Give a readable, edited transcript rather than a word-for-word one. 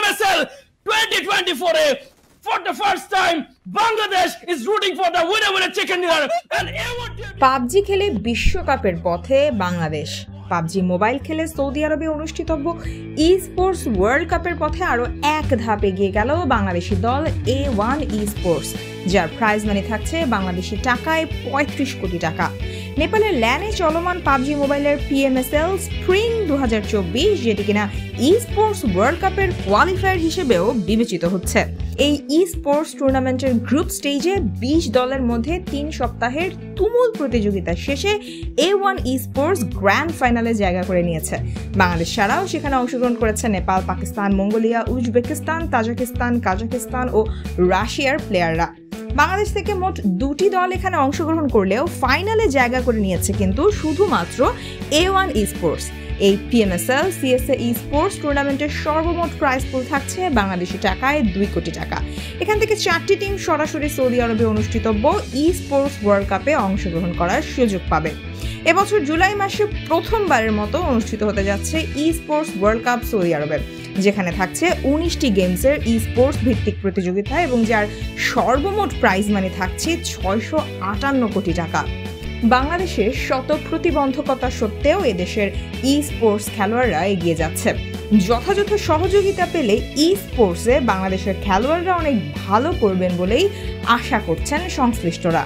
PMSL 2024 for the first time Bangladesh is rooting for the winner chicken dinner and PUBG খেলে বিশ্বকাপের পথে Bangladesh. PUBG mobile খেলে Saudi আরবে অনুষ্ঠিতব্য ই স্পোর্টস ওয়ার্ল্ড কাপের পথে আরো এক ধাপ এগিয়ে গেল বাংলাদেশি দল A1 ই স্পোর্টস, যার প্রাইজ মানি থাকছে বাংলাদেশি টাকায় ৩৫ কোটি টাকা। নেপালের ল্যানে চলমান পাবজি মোবাইলের PMSL স্প্রিং 2024, যেটি কিনা ই স্পোর্টস ওয়ার্ল্ড কাপের কোয়ালিফায়ার হিসেবেও বিবেচিত হচ্ছে। এই ই স্পোর্টস টুর্নামেন্টের গ্রুপ স্টেজে ২০ দলের মধ্যে ৩ সপ্তাহের তুমুল প্রতিযোগিতা শেষে A1 ই স্পোর্টস গ্র্যান্ড ফাইনালে জায়গা করে নিয়েছে। বাংলাদেশ ছাড়াও সেখানে অংশগ্রহণ করেছে Nepal, Pakistan, Mongolia, Uzbekistan, Tajikistan, Kazakhstan ও রাশিয়ার প্লেয়াররা। বাংলাদেশ থেকে মোট ২টি দল এখানে অংশগ্রহণ করলেও ফাইনালে জায়গা করে নিয়েছে কিন্তু শুধুমাত্র A1 ই স্পোর্টস। এই PMSL CSA ই স্পোর্টস টুর্নামেন্টের সর্বমোট প্রাইজ পুল থাকছে বাংলাদেশি টাকায় ২ কোটি টাকা। এখান থেকে ৪টি টিম সরাসরি সৌদি আরবে অনুষ্ঠিতব্য ই স্পোর্টস ওয়ার্ল্ড কাপে অংশগ্রহণ করার সুযোগ পাবে। এবছর জুলাই মাসে প্রথমবারের মতো অনুষ্ঠিত হতে যাচ্ছে ই স্পোর্টস ওয়ার্ল্ড কাপ সৌদি আরবে, যেখানে থাকছে ১৯টি গেমসের ই স্পোর্টস ভিত্তিক প্রতিযোগিতা এবং যার সর্বমোট প্রাইজ মানি থাকছে ৬৫৮ কোটি টাকা। বাংলাদেশের শত প্রতিবন্ধকতা সত্ত্বেও এদেশের ই স্পোর্টস খেলোয়াড়রা এগিয়ে যাচ্ছে। যথাযথ সহযোগিতা পেলে ই স্পোর্টসে বাংলাদেশের খেলোয়াড়রা অনেক ভালো করবেন বলেই আশা করছেন সংশ্লিষ্টরা।